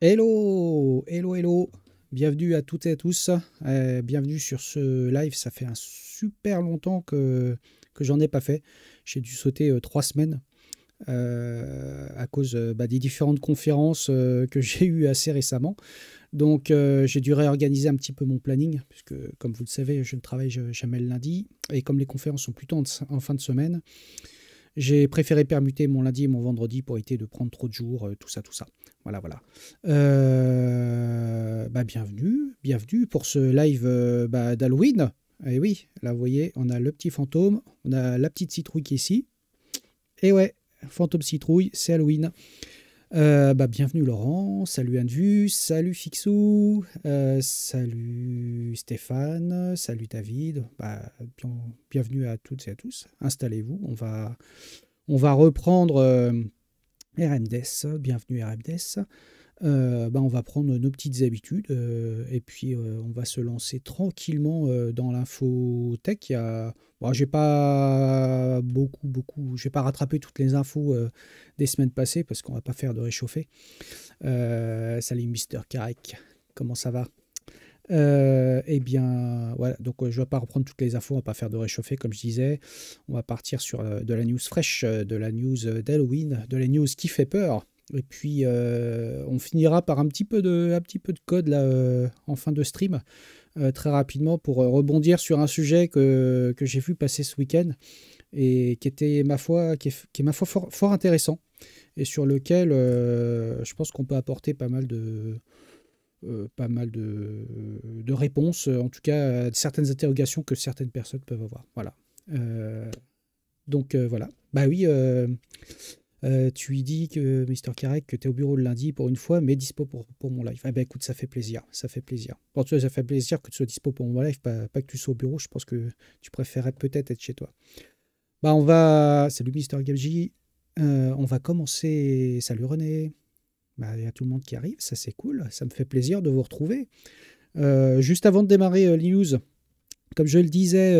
Hello, hello, hello. Bienvenue à toutes et à tous. Bienvenue sur ce live. Ça fait un super longtemps que j'en ai pas fait. J'ai dû sauter 3 semaines à cause des différentes conférences que j'ai eues assez récemment. Donc j'ai dû réorganiser un petit peu mon planning, puisque comme vous le savez, je ne travaille jamais le lundi. Et comme les conférences sont plutôt en fin de semaine, j'ai préféré permuter mon lundi et mon vendredi pour éviter de prendre trop de jours, tout ça, tout ça. Voilà, voilà. Bienvenue, bienvenue pour ce live d'Halloween. Et oui, là, vous voyez, on a le petit fantôme, on a la petite citrouille qui est ici. Et ouais, fantôme citrouille, c'est Halloween. Bienvenue Laurent, salut Anne-Vue, salut Fixou, salut Stéphane, salut David. Bienvenue à toutes et à tous. Installez-vous, on va reprendre RMDS. Bienvenue RMDS. On va prendre nos petites habitudes et puis on va se lancer tranquillement dans l'info tech. J'ai pas je vais pas rattraper toutes les infos des semaines passées parce qu'on va pas faire de réchauffer. Salut Mister Karek, comment ça va? Voilà, donc je ne vais pas reprendre toutes les infos, on va pas faire de réchauffer comme je disais. On va partir sur de la news fraîche, de la news d'Halloween, de la news qui fait peur. Et puis on finira par un petit peu de code là, en fin de stream, très rapidement pour rebondir sur un sujet que j'ai vu passer ce week-end et qui était qui est ma foi fort intéressant et sur lequel je pense qu'on peut apporter pas mal de réponses, en tout cas à certaines interrogations que certaines personnes peuvent avoir. Voilà. Euh, voilà. Bah oui, tu lui dis que Mister Karek, que tu es au bureau le lundi pour une fois, mais dispo pour mon live. Ah bah écoute, ça fait plaisir, ça fait plaisir. Bon, tu vois, ça fait plaisir que tu sois dispo pour mon live, pas que tu sois au bureau, je pense que tu préférerais peut-être être chez toi. Salut Mister Gabji, on va commencer... Salut René, il y a tout le monde qui arrive, ça c'est cool, ça me fait plaisir de vous retrouver. Juste avant de démarrer les news, comme je le disais,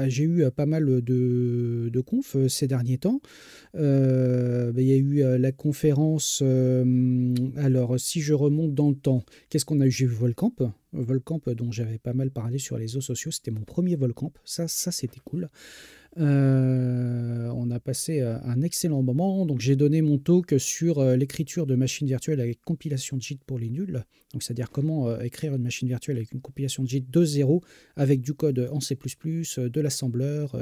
j'ai eu pas mal de confs ces derniers temps. Il y a eu la conférence, alors si je remonte dans le temps, qu'est-ce qu'on a eu? J'ai eu Volcamp, Volcamp dont j'avais pas mal parlé sur les réseaux sociaux, c'était mon premier Volcamp, ça c'était cool. On a passé un excellent moment. Donc, j'ai donné mon talk sur l'écriture de machines virtuelles avec compilation de JIT pour les nuls. Donc, c'est-à-dire comment écrire une machine virtuelle avec une compilation de JIT de 0 avec du code en C++, de l'assembleur,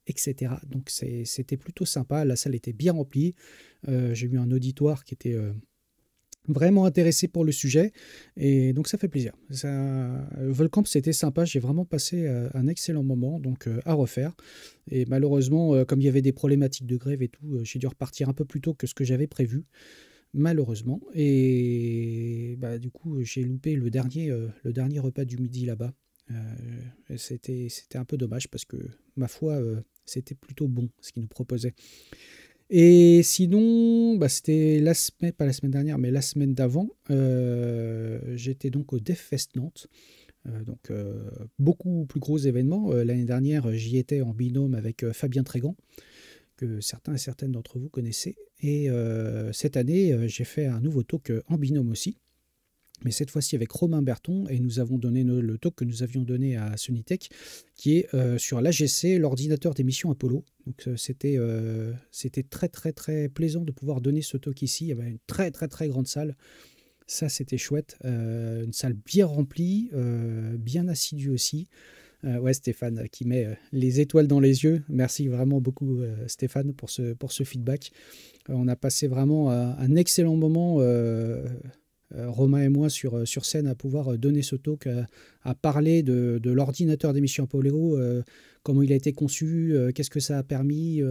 etc. Donc, c'était plutôt sympa. La salle était bien remplie. J'ai eu un auditoire qui était vraiment intéressé pour le sujet et donc ça fait plaisir. Volcamp c'était sympa, j'ai vraiment passé un excellent moment donc à refaire et malheureusement comme il y avait des problématiques de grève et tout, j'ai dû repartir un peu plus tôt que ce que j'avais prévu malheureusement et du coup j'ai loupé le dernier repas du midi là-bas. C'était un peu dommage parce que ma foi c'était plutôt bon ce qu'ils nous proposaient. Et sinon, c'était la semaine, pas la semaine dernière, mais la semaine d'avant, j'étais donc au DevFest Nantes. Beaucoup plus gros événement. L'année dernière, j'y étais en binôme avec Fabien Trégan, que certains et certaines d'entre vous connaissez. Et cette année, j'ai fait un nouveau talk en binôme aussi, mais cette fois-ci avec Romain Berton, et nous avons donné le talk que nous avions donné à Sonitech, qui est sur l'AGC, l'ordinateur des missions Apollo. Donc c'était très très très plaisant de pouvoir donner ce talk ici. Il y avait une très très très grande salle. Ça c'était chouette. Une salle bien remplie, bien assidue aussi. Ouais, Stéphane qui met les étoiles dans les yeux. Merci vraiment beaucoup Stéphane pour ce feedback. On a passé vraiment un excellent moment. Romain et moi sur scène à pouvoir donner ce talk, à parler de l'ordinateur d'émission Apollo, comment il a été conçu, qu'est-ce que ça a permis.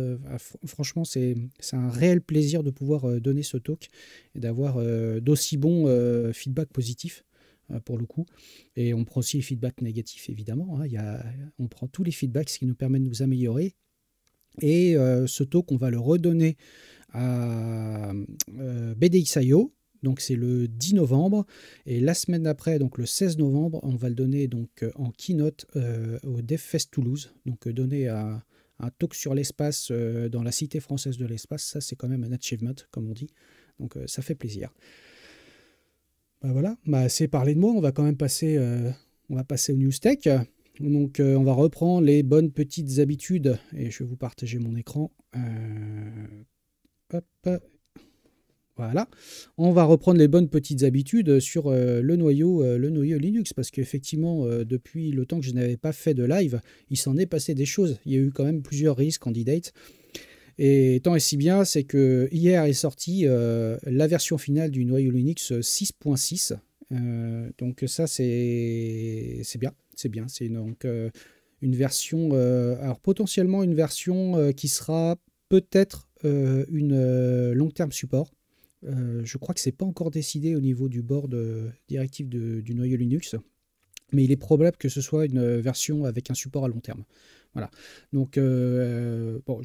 Franchement, c'est un réel plaisir de pouvoir donner ce talk et d'avoir d'aussi bons feedbacks positifs pour le coup. Et on prend aussi les feedbacks négatifs, évidemment. Hein. On prend tous les feedbacks, ce qui nous permet de nous améliorer. Et ce talk, on va le redonner à BDX.io. Donc c'est le 10 novembre et la semaine d'après, donc le 16 novembre, on va le donner donc en keynote au DevFest Toulouse. Donc donner un talk sur l'espace dans la Cité française de l'espace, ça c'est quand même un achievement comme on dit. Donc ça fait plaisir. Bah voilà, bah, assez parlé de moi, on va quand même passer, on va passer au news tech. Donc on va reprendre les bonnes petites habitudes et je vais vous partager mon écran. Hop, voilà. On va reprendre les bonnes petites habitudes sur le noyau Linux parce qu'effectivement, depuis le temps que je n'avais pas fait de live, il s'en est passé des choses. Il y a eu quand même plusieurs releases candidates. Et tant et si bien, c'est que hier est sortie la version finale du noyau Linux 6.6. Donc ça, c'est bien. C'est bien. C'est donc une version, alors potentiellement une version qui sera peut-être une long-term support. Je crois que c'est pas encore décidé au niveau du board directif du noyau Linux, mais il est probable que ce soit une version avec un support à long terme. Voilà. Donc, bon,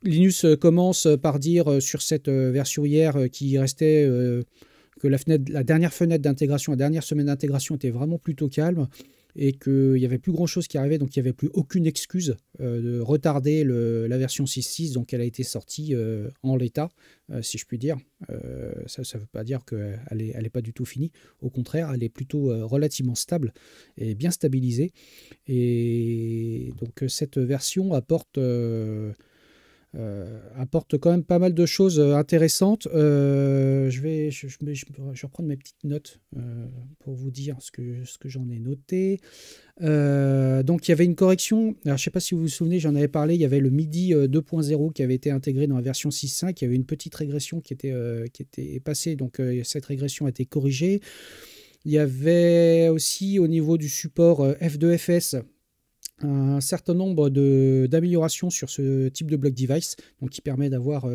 Linus commence par dire sur cette version hier qui restait que la dernière fenêtre d'intégration, la dernière semaine d'intégration était vraiment plutôt calme et qu'il n'y avait plus grand-chose qui arrivait, donc il n'y avait plus aucune excuse de retarder la version 6.6, donc elle a été sortie en l'état, si je puis dire. Ça ne veut pas dire qu'elle est pas du tout finie, au contraire, elle est plutôt relativement stable et bien stabilisée. Et donc cette version apporte quand même pas mal de choses intéressantes. Je vais reprendre mes petites notes pour vous dire ce que j'en ai noté. Donc il y avait une correction. Alors, je ne sais pas si vous vous souvenez, j'en avais parlé. Il y avait le MIDI 2.0 qui avait été intégré dans la version 6.5. Il y avait une petite régression qui était passée. Donc cette régression a été corrigée. Il y avait aussi au niveau du support F2FS un certain nombre d'améliorations sur ce type de block device, donc qui permet d'avoir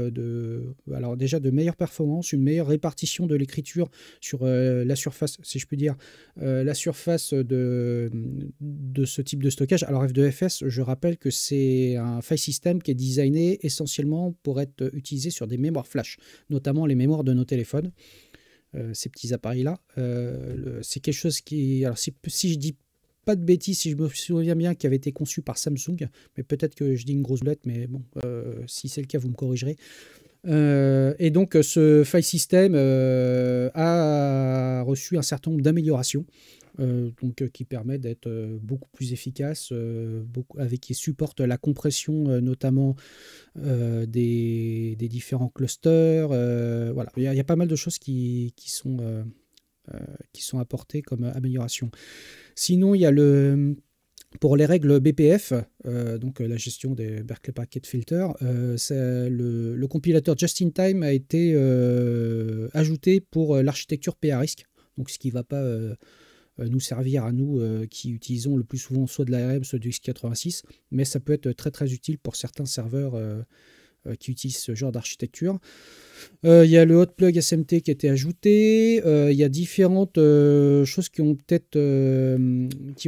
alors déjà de meilleures performances, une meilleure répartition de l'écriture sur la surface, si je puis dire, la surface de ce type de stockage. Alors F2FS, je rappelle que c'est un file system qui est designé essentiellement pour être utilisé sur des mémoires flash, notamment les mémoires de nos téléphones. Ces petits appareils-là. C'est quelque chose qui... Alors si je dis pas de bêtises, si je me souviens bien, qui avait été conçu par Samsung, mais peut-être que je dis une grosse boulette, mais bon, si c'est le cas, vous me corrigerez. Et donc, ce file system a reçu un certain nombre d'améliorations, qui permet d'être beaucoup plus efficace, qui supporte la compression, notamment des différents clusters. Voilà, il y a pas mal de choses qui sont apportées comme amélioration. Sinon, il y a pour les règles BPF, donc la gestion des Berkeley Packet Filter, le compilateur Just-in-Time a été ajouté pour l'architecture PA-RISC, donc ce qui ne va pas nous servir à nous qui utilisons le plus souvent soit de l'ARM, soit du x86, mais ça peut être très très utile pour certains serveurs qui utilisent ce genre d'architecture. Il y a le hot plug SMT qui a été ajouté. Il y a différentes choses qui ont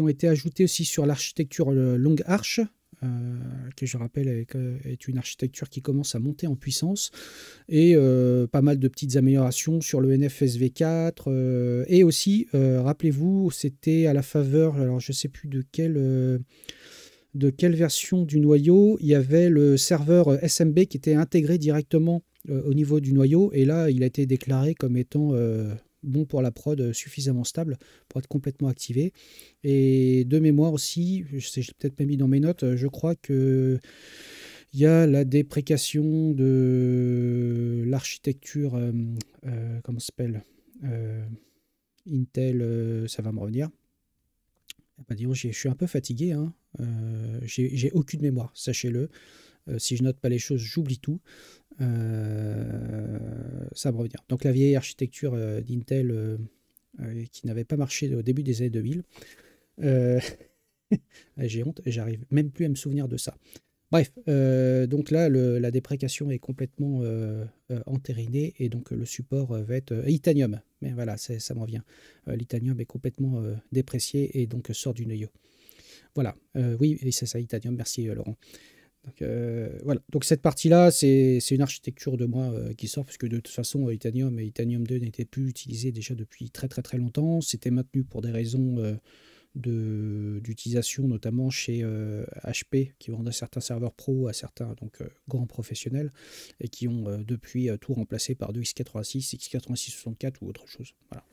été ajoutées aussi sur l'architecture Long Arch, que je rappelle est une architecture qui commence à monter en puissance, et pas mal de petites améliorations sur le NFSV4, et aussi, rappelez-vous, c'était à la faveur, alors je ne sais plus de quelle version du noyau, il y avait le serveur SMB qui était intégré directement au niveau du noyau, et là il a été déclaré comme étant bon pour la prod, suffisamment stable pour être complètement activé. Et de mémoire aussi, j'ai peut-être même mis dans mes notes, je crois que il y a la déprécation de l'architecture, comment ça s'appelle, Intel, ça va me revenir. Bah, disons, je suis un peu fatigué, hein. J'ai aucune mémoire, sachez-le. Si je note pas les choses, j'oublie tout. Ça va me revenir. Donc la vieille architecture d'Intel qui n'avait pas marché au début des années 2000. J'ai honte, j'arrive même plus à me souvenir de ça. Bref, donc là, la déprécation est complètement entérinée, et donc le support va être Itanium. Mais voilà, ça me revient. L'Itanium est complètement déprécié et donc sort du noyau. Voilà, oui, c'est ça, Itanium, merci Laurent. Donc, voilà. Donc cette partie-là, c'est une architecture de moi qui sort, puisque de toute façon, Itanium et Itanium 2 n'étaient plus utilisés déjà depuis très très très longtemps. C'était maintenu pour des raisons d'utilisation, notamment chez HP, qui vendent certains serveurs pro à certains grands professionnels, et qui ont depuis tout remplacé par du x86, x86-64 ou autre chose. Voilà.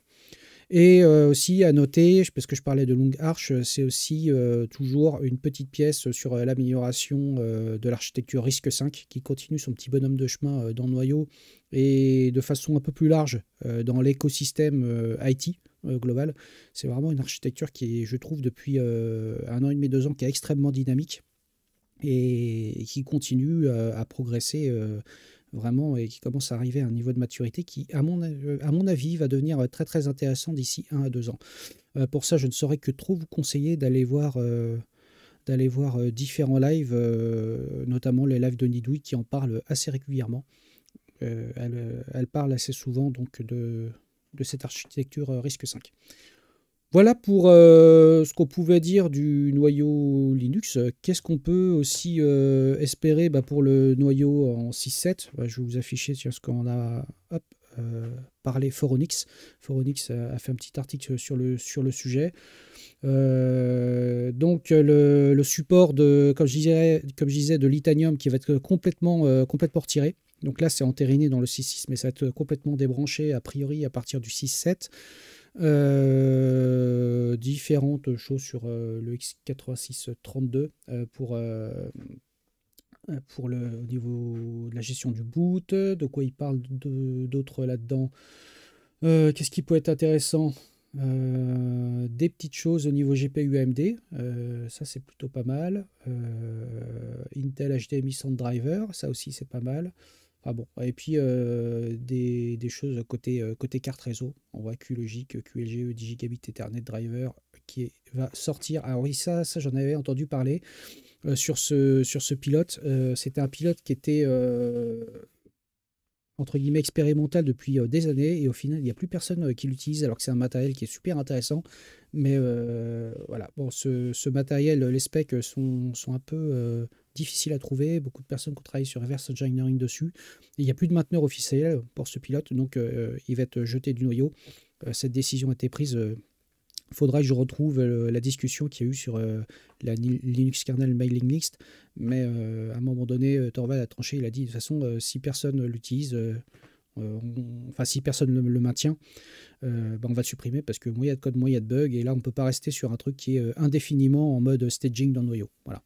Et aussi à noter, parce que je parlais de Long Arch, c'est aussi toujours une petite pièce sur l'amélioration de l'architecture RISC-V qui continue son petit bonhomme de chemin dans le noyau et de façon un peu plus large dans l'écosystème IT global. C'est vraiment une architecture qui est, je trouve, depuis 1 an et demi, 2 ans, qui est extrêmement dynamique et qui continue à progresser vraiment, et qui commence à arriver à un niveau de maturité qui, à mon avis, va devenir très très intéressant d'ici 1 à 2 ans. Pour ça, je ne saurais que trop vous conseiller d'aller voir différents lives, notamment les lives de Nidouille qui en parlent assez régulièrement. Elle parle assez souvent donc de cette architecture RISC-V. Voilà pour ce qu'on pouvait dire du noyau Linux. Qu'est-ce qu'on peut aussi espérer pour le noyau en 6.7 ? Je vais vous afficher ce qu'on a parlé Phoronix. Phoronix a fait un petit article sur le sujet. Donc le support comme je disais, de l'Itanium qui va être complètement retiré. Donc là, c'est entériné dans le 6.6, mais ça va être complètement débranché a priori à partir du 6.7. Différentes choses sur le x86-32 au niveau de la gestion du boot. De quoi il parle d'autres là-dedans. Qu'est-ce qui peut être intéressant ? Des petites choses au niveau GPU AMD, ça c'est plutôt pas mal. Intel HDMI Sound Driver, ça aussi c'est pas mal. Ah bon. Et puis des choses côté carte réseau. On voit QLogic, QLGE, 10 Gigabit Ethernet Driver qui va sortir. Alors oui, ça j'en avais entendu parler sur ce pilote. C'était un pilote qui était entre guillemets expérimental depuis des années, et au final il n'y a plus personne qui l'utilise, alors que c'est un matériel qui est super intéressant. Mais voilà, bon, ce matériel, les specs sont un peu difficiles à trouver. Beaucoup de personnes qui ont travaillé sur reverse engineering dessus, et il n'y a plus de mainteneur officiel pour ce pilote, donc il va être jeté du noyau. Cette décision a été prise. Faudra que je retrouve la discussion qu'il y a eu sur la Linux kernel mailing list, mais à un moment donné, Torvald a tranché, il a dit de toute façon, si personne l'utilise, si personne le maintient, on va le supprimer, parce que moins il y a de code, moins il y a de bugs, et là on ne peut pas rester sur un truc qui est indéfiniment en mode staging dans le noyau. Voilà.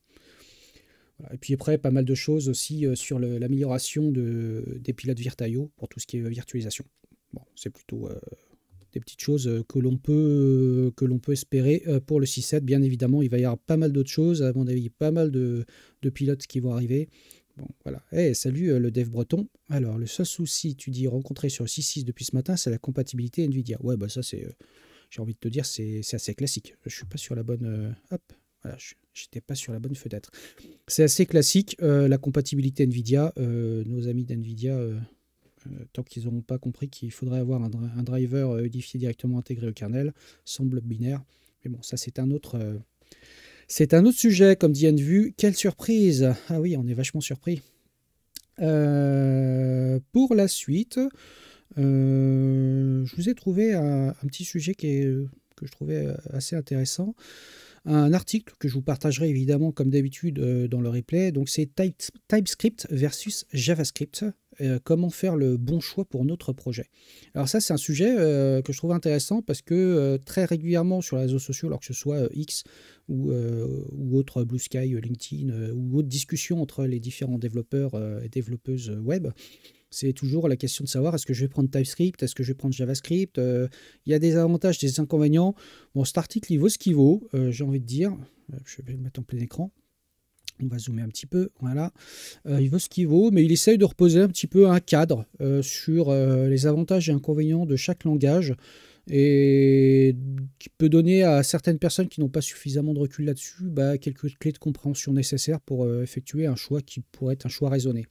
Et puis après, pas mal de choses aussi sur l'amélioration des pilotes Virtio pour tout ce qui est virtualisation. Bon, c'est plutôt des petites choses que l'on peut espérer pour le 6.7. Bien évidemment, il va y avoir pas mal d'autres choses. À mon avis, pas mal de pilotes qui vont arriver. Bon, voilà. Hey, salut le dev breton. Alors, le seul souci, tu dis, rencontré sur le 6.6 depuis ce matin, c'est la compatibilité NVIDIA. Ouais, ça, c'est, j'ai envie de te dire, c'est assez classique. Je suis pas sur la bonne... hop, voilà, j'étais pas sur la bonne fenêtre. C'est assez classique, la compatibilité NVIDIA. Nos amis d'NVIDIA... tant qu'ils n'auront pas compris qu'il faudrait avoir un driver unifié directement intégré au kernel, sans bloc binaire. Mais bon, ça c'est un autre sujet, comme dit Anne-Vue. Quelle surprise! Ah oui, on est vachement surpris. Pour la suite, je vous ai trouvé un petit sujet que je trouvais assez intéressant. Un article que je vous partagerai évidemment comme d'habitude dans le replay. Donc c'est TypeScript versus JavaScript. Comment faire le bon choix pour notre projet. Alors ça, c'est un sujet que je trouve intéressant, parce que très régulièrement sur les réseaux sociaux, alors que ce soit X ou autre, Blue Sky, LinkedIn, ou autre discussion entre les différents développeurs et développeuses web, c'est toujours la question de savoir, est-ce que je vais prendre TypeScript, est-ce que je vais prendre JavaScript. Il y a des avantages, des inconvénients. Bon, cet article, il vaut ce qu'il vaut, j'ai envie de dire. Je vais le mettre en plein écran. On va zoomer un petit peu, voilà. Il vaut ce qu'il vaut, mais il essaye de reposer un petit peu un cadre sur les avantages et inconvénients de chaque langage, et qui peut donner à certaines personnes qui n'ont pas suffisamment de recul là-dessus quelques clés de compréhension nécessaires pour effectuer un choix qui pourrait être un choix raisonné.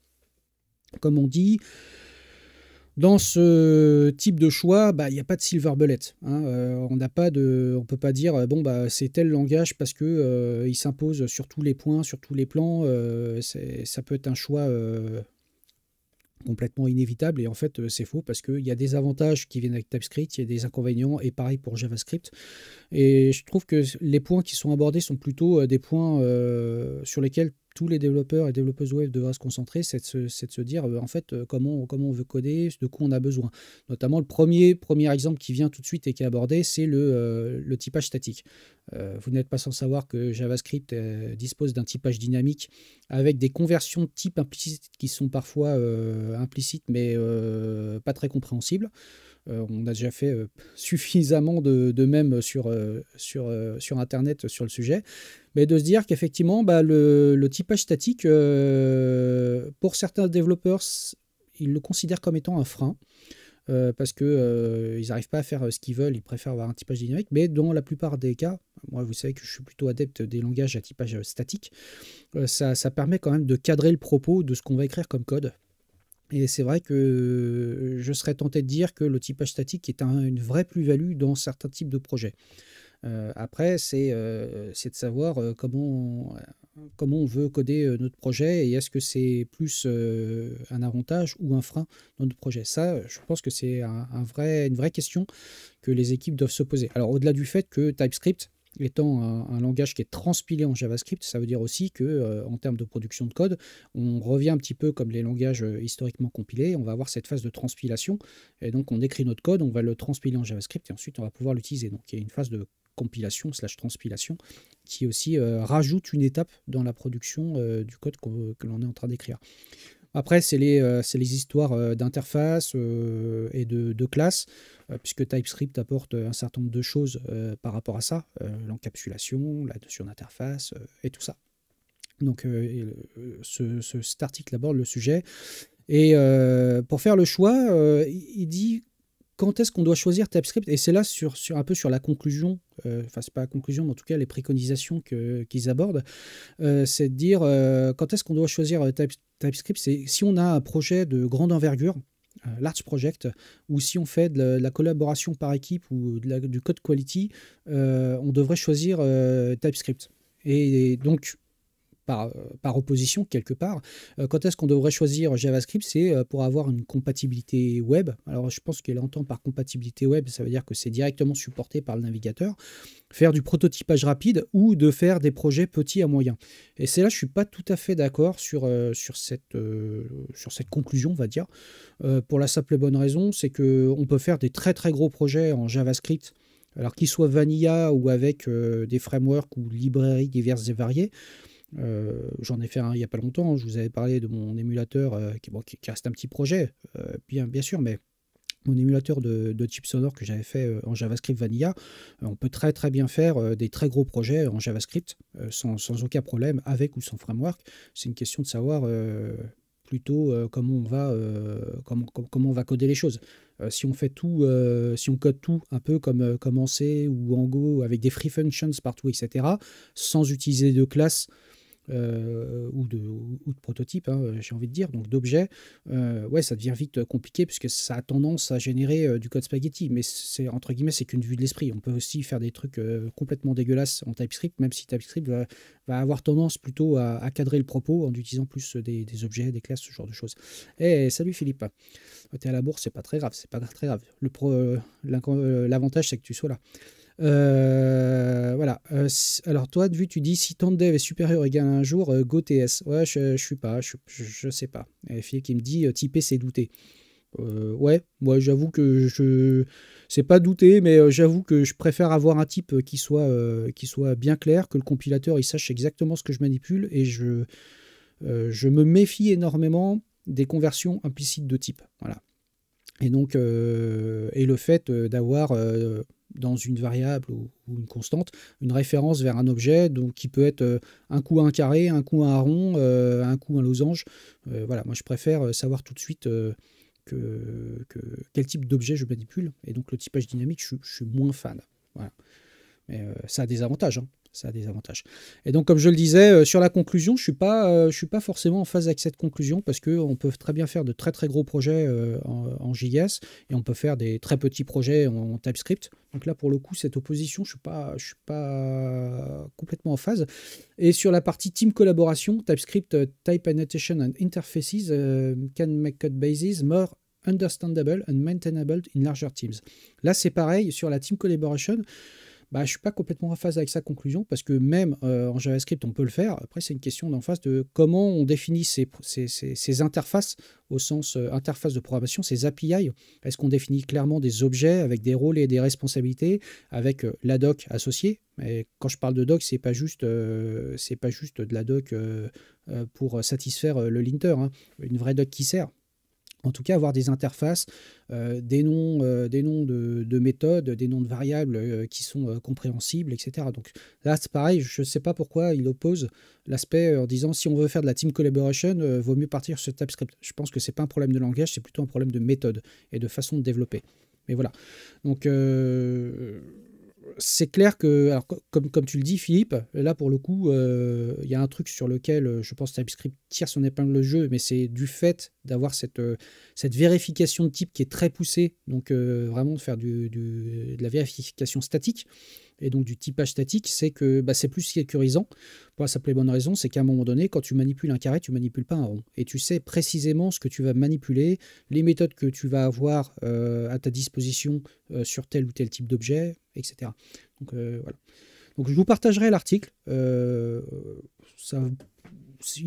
Comme on dit, dans ce type de choix, il n'y a pas de silver bullet. On ne peut pas dire c'est tel langage parce que il s'impose sur tous les points, sur tous les plans. Ça peut être un choix complètement inévitable. Et en fait, c'est faux parce qu'il y a des avantages qui viennent avec TypeScript, il y a des inconvénients, et pareil pour JavaScript. Et je trouve que les points qui sont abordés sont plutôt des points sur lesquels tous les développeurs et développeuses web devraient se concentrer, c'est de se dire en fait comment on veut coder, de quoi on a besoin. Notamment le premier exemple qui vient tout de suite et qui est abordé, c'est le typage statique. Vous n'êtes pas sans savoir que JavaScript dispose d'un typage dynamique avec des conversions de type implicites qui sont parfois implicites mais pas très compréhensibles. On a déjà fait suffisamment de mèmes sur Internet sur le sujet, mais de se dire qu'effectivement, bah, le typage statique, pour certains développeurs, ils le considèrent comme étant un frein, parce qu'ils n'arrivent pas à faire ce qu'ils veulent, ils préfèrent avoir un typage dynamique, mais dans la plupart des cas, moi vous savez que je suis plutôt adepte des langages à typage statique, ça permet quand même de cadrer le propos de ce qu'on va écrire comme code. Et c'est vrai que je serais tenté de dire que le typage statique est une vraie plus-value dans certains types de projets. Après, c'est de savoir comment on veut coder notre projet et est-ce que c'est plus un avantage ou un frein dans notre projet. Ça, je pense que c'est une vraie question que les équipes doivent se poser. Alors, au-delà du fait que TypeScript, étant un langage qui est transpilé en JavaScript, ça veut dire aussi que en termes de production de code, on revient un petit peu comme les langages historiquement compilés, on va avoir cette phase de transpilation, et donc on écrit notre code, on va le transpiler en JavaScript, et ensuite on va pouvoir l'utiliser. Donc il y a une phase de compilation / transpilation qui aussi rajoute une étape dans la production du code que l'on est en train d'écrire. Après, c'est les histoires d'interface et de classes, puisque TypeScript apporte un certain nombre de choses par rapport à ça, l'encapsulation, la notion d'interface et tout ça. Donc, cet article aborde le sujet. Et pour faire le choix, il dit quand est-ce qu'on doit choisir TypeScript. Et c'est là un peu sur la conclusion, enfin, c'est pas la conclusion, mais en tout cas les préconisations qu'ils abordent. C'est de dire quand est-ce qu'on doit choisir TypeScript. C'est si on a un projet de grande envergure, large project, ou si on fait de la collaboration par équipe ou du code quality, on devrait choisir TypeScript. Et donc, par opposition, quelque part, quand est-ce qu'on devrait choisir JavaScript? C'est pour avoir une compatibilité web. Alors, je pense qu'elle entend par compatibilité web, ça veut dire que c'est directement supporté par le navigateur. Faire du prototypage rapide ou de faire des projets petits à moyens. Et c'est là, je ne suis pas tout à fait d'accord sur cette conclusion, on va dire. Pour la simple et bonne raison, c'est qu'on peut faire des très très gros projets en JavaScript, alors qu'ils soient vanilla ou avec des frameworks ou librairies diverses et variées. J'en ai fait un il n'y a pas longtemps, je vous avais parlé de mon émulateur qui reste un petit projet, bien sûr, mais mon émulateur de chip sonore que j'avais fait en JavaScript Vanilla, on peut très très bien faire des très gros projets en JavaScript sans aucun problème, avec ou sans framework. C'est une question de savoir plutôt comment on va coder les choses. Si on fait tout, si on code tout un peu comme en C ou en Go, avec des free functions partout, etc., sans utiliser de classe ou de prototype, hein, j'ai envie de dire, donc d'objets, ouais, ça devient vite compliqué puisque ça a tendance à générer du code spaghetti. Mais c'est entre guillemets, c'est qu'une vue de l'esprit. On peut aussi faire des trucs complètement dégueulasses en TypeScript, même si TypeScript va avoir tendance plutôt à cadrer le propos en utilisant plus des objets, des classes, ce genre de choses. Et salut Philippe, t'es à la bourse, c'est pas très grave, c'est pas très grave. L'avantage, c'est que tu sois là. Voilà. Alors toi, vu tu dis si temps de dev est supérieur ou égal à un jour, go TS. Ouais, je suis pas, je sais pas. Et Philippe qui me dit typer c'est douter. Ouais, moi j'avoue que c'est pas douter, mais j'avoue que je préfère avoir un type qui soit bien clair, que le compilateur il sache exactement ce que je manipule, et je me méfie énormément des conversions implicites de type. Voilà. Et donc, et le fait d'avoir dans une variable ou une constante, une référence vers un objet donc, qui peut être un coup un carré, un coup un rond, un coup un losange. Voilà, moi je préfère savoir tout de suite quel type d'objet je manipule. Et donc le typage dynamique, je suis moins fan. Voilà. Mais ça a des avantages. Hein. Ça a des avantages. Et donc, comme je le disais, sur la conclusion, je suis pas forcément en phase avec cette conclusion parce qu'on peut très bien faire de très très gros projets en JS et on peut faire des très petits projets en TypeScript. Donc là, pour le coup, cette opposition, je suis pas complètement en phase. Et sur la partie team collaboration, TypeScript, Type Annotation and Interfaces can make code bases more understandable and maintainable in larger teams. Là, c'est pareil, sur la team collaboration, je ne suis pas complètement en phase avec sa conclusion parce que même en JavaScript, on peut le faire. Après, c'est une question d'en face de comment on définit ces interfaces au sens interface de programmation, ces API. Est-ce qu'on définit clairement des objets avec des rôles et des responsabilités, avec la doc associée? Mais quand je parle de doc, c'est pas juste de la doc pour satisfaire le linter, hein. Une vraie doc qui sert. En tout cas, avoir des interfaces, des noms de méthodes, des noms de variables qui sont compréhensibles, etc. Donc là, c'est pareil, je ne sais pas pourquoi il oppose l'aspect en disant si on veut faire de la team collaboration, vaut mieux partir sur TypeScript. Je pense que ce n'est pas un problème de langage, c'est plutôt un problème de méthode et de façon de développer. Mais voilà. Donc c'est clair que, alors, comme tu le dis, Philippe, là pour le coup, il y a un truc sur lequel je pense TypeScript tire son épingle le jeu, mais c'est du fait d'avoir cette vérification de type qui est très poussée, donc vraiment de faire de la vérification statique et donc du typage statique, c'est que c'est plus sécurisant. Pour la simple et bonne raison, c'est qu'à un moment donné, quand tu manipules un carré, tu manipules pas un rond. Et tu sais précisément ce que tu vas manipuler, les méthodes que tu vas avoir à ta disposition sur tel ou tel type d'objet, etc. Donc voilà. Donc je vous partagerai l'article. Il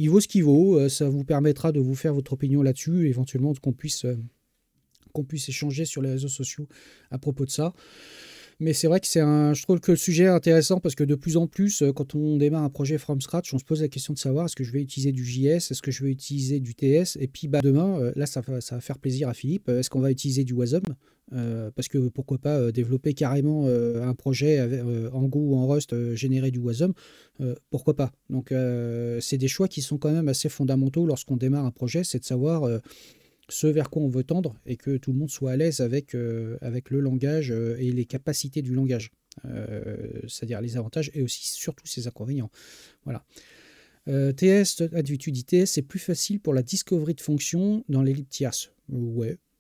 vaut ce qu'il vaut. Ça vous permettra de vous faire votre opinion là-dessus, éventuellement qu'on puisse échanger sur les réseaux sociaux à propos de ça. Mais c'est vrai que je trouve que le sujet est intéressant parce que de plus en plus, quand on démarre un projet from scratch, on se pose la question de savoir est-ce que je vais utiliser du JS, est-ce que je vais utiliser du TS, et puis demain, là ça va faire plaisir à Philippe, est-ce qu'on va utiliser du Wasm parce que pourquoi pas développer carrément un projet en Go ou en Rust générer du Wasm, pourquoi pas. Donc c'est des choix qui sont quand même assez fondamentaux lorsqu'on démarre un projet, c'est de savoir ce vers quoi on veut tendre et que tout le monde soit à l'aise avec le langage et les capacités du langage, c'est-à-dire les avantages et aussi surtout ses inconvénients. Voilà. TS, tu dis TS, c'est plus facile pour la discovery de fonctions dans les libtierces.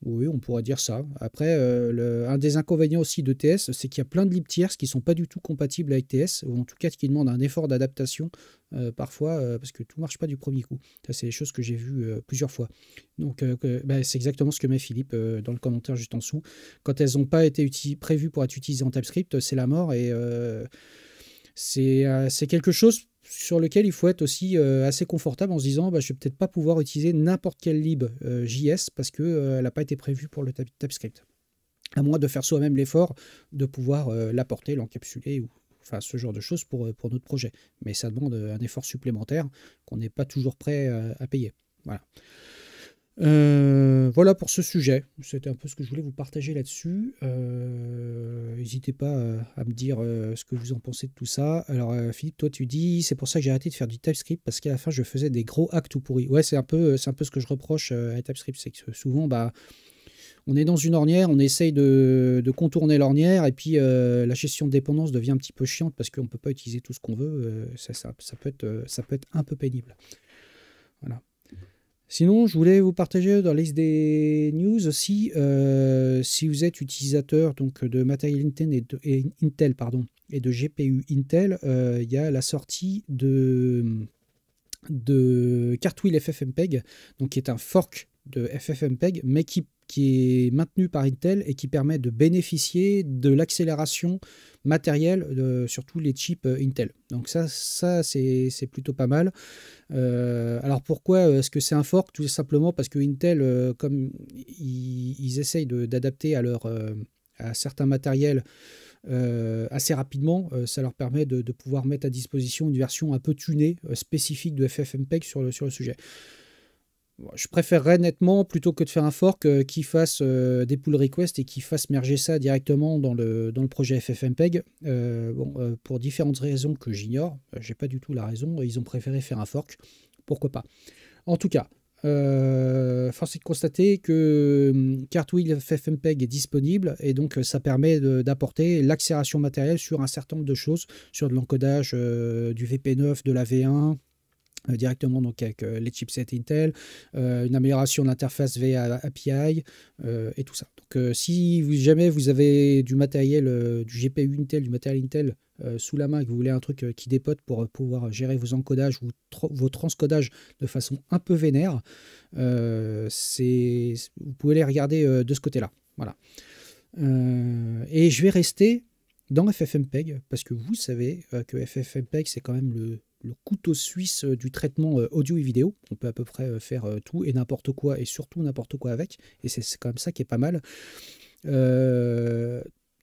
Oui, on pourrait dire ça. Après, un des inconvénients aussi de TS, c'est qu'il y a plein de libtierces qui ne sont pas du tout compatibles avec TS, ou en tout cas qui demandent un effort d'adaptation parfois, parce que tout ne marche pas du premier coup. Ça, c'est des choses que j'ai vues plusieurs fois. Donc, c'est exactement ce que met Philippe dans le commentaire juste en dessous. Quand elles n'ont pas été prévues pour être utilisées en TypeScript, c'est la mort, et c'est quelque chose sur lequel il faut être aussi assez confortable en se disant je ne vais peut-être pas pouvoir utiliser n'importe quelle lib JS parce qu'elle n'a pas été prévue pour le TypeScript. À moins de faire soi-même l'effort de pouvoir l'apporter, l'encapsuler, ou enfin ce genre de choses pour notre projet. Mais ça demande un effort supplémentaire qu'on n'est pas toujours prêt à payer. Voilà. Voilà pour ce sujet. C'était un peu ce que je voulais vous partager là-dessus. N'hésitez pas à me dire ce que vous en pensez de tout ça. Alors Philippe, toi tu dis c'est pour ça que j'ai arrêté de faire du TypeScript parce qu'à la fin je faisais des gros hacks tout pourris. Ouais, c'est un peu ce que je reproche à TypeScript, c'est que souvent on est dans une ornière, on essaye de contourner l'ornière et puis la gestion de dépendance devient un petit peu chiante parce qu'on ne peut pas utiliser tout ce qu'on veut. Ça peut être un peu pénible. Voilà. Sinon, je voulais vous partager dans la liste des news aussi, si vous êtes utilisateur donc, de matériel Intel et de GPU Intel, il y a la sortie de Cartwheel FFmpeg, donc qui est un fork de FFmpeg, mais qui est maintenu par Intel et qui permet de bénéficier de l'accélération matérielle sur tous les chips Intel. Donc ça c'est plutôt pas mal. Alors pourquoi est-ce que c'est un fork? Tout simplement parce que Intel, comme ils essayent d'adapter à certains matériels assez rapidement, ça leur permet de pouvoir mettre à disposition une version un peu tunée, spécifique de FFmpeg sur le sujet. Je préférerais nettement, plutôt que de faire un fork, qui fasse des pull requests et qui fasse merger ça directement dans le projet FFmpeg. Pour différentes raisons que j'ignore, j'ai pas du tout la raison, ils ont préféré faire un fork. Pourquoi pas? En tout cas, force est de constater que Cartwheel FFmpeg est disponible et donc ça permet d'apporter l'accélération matérielle sur un certain nombre de choses, sur de l'encodage du VP9, de la V1, directement donc avec les chipsets Intel, une amélioration de l'interface VA API et tout ça. Donc si jamais vous avez du matériel, du GPU Intel, du matériel Intel sous la main et que vous voulez un truc qui dépote pour pouvoir gérer vos encodages ou vos transcodages de façon un peu vénère, vous pouvez les regarder de ce côté-là. Voilà. Et je vais rester dans FFmpeg parce que vous savez que FFmpeg c'est quand même le couteau suisse du traitement audio et vidéo. On peut à peu près faire tout et n'importe quoi, et surtout n'importe quoi avec. Et c'est quand même ça qui est pas mal.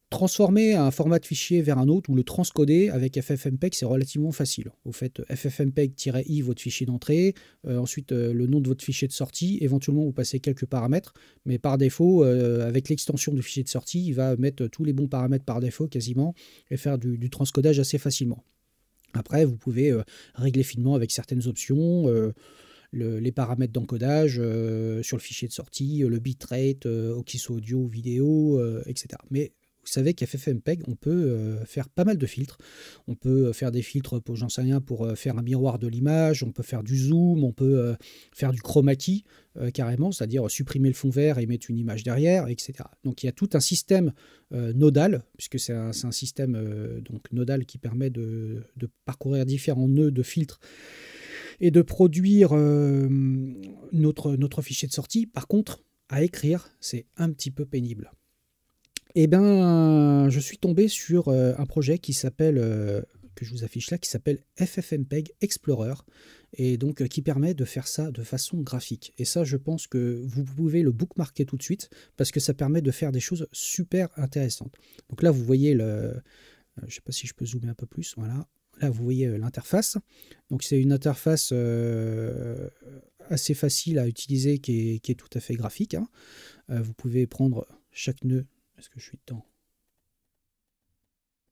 Transformer un format de fichier vers un autre ou le transcoder avec FFmpeg, c'est relativement facile. Vous faites ffmpeg-i, votre fichier d'entrée, ensuite le nom de votre fichier de sortie, éventuellement vous passez quelques paramètres, mais par défaut, avec l'extension du fichier de sortie, il va mettre tous les bons paramètres par défaut quasiment et faire du transcodage assez facilement. Après, vous pouvez régler finement avec certaines options, les paramètres d'encodage sur le fichier de sortie, le bitrate, qu'il soit audio ou vidéo, etc. Mais vous savez qu'à FFmpeg, on peut faire pas mal de filtres. On peut faire des filtres, pour, j'en sais rien, pour faire un miroir de l'image, on peut faire du zoom, on peut faire du chroma key carrément, c'est-à-dire supprimer le fond vert et mettre une image derrière, etc. Donc il y a tout un système nodal, puisque c'est un système donc nodal qui permet de parcourir différents nœuds de filtres et de produire notre fichier de sortie. Par contre, à écrire, c'est un petit peu pénible. Eh bien, je suis tombé sur un projet qui s'appelle, que je vous affiche là, qui s'appelle FFmpeg Explorer, et donc qui permet de faire ça de façon graphique. Et ça, je pense que vous pouvez le bookmarker tout de suite, parce que ça permet de faire des choses super intéressantes. Donc là, vous voyez je ne sais pas si je peux zoomer un peu plus, voilà. Là, vous voyez l'interface. Donc, c'est une interface assez facile à utiliser qui est tout à fait graphique. Hein. Vous pouvez prendre chaque nœud. Est-ce que je suis dedans?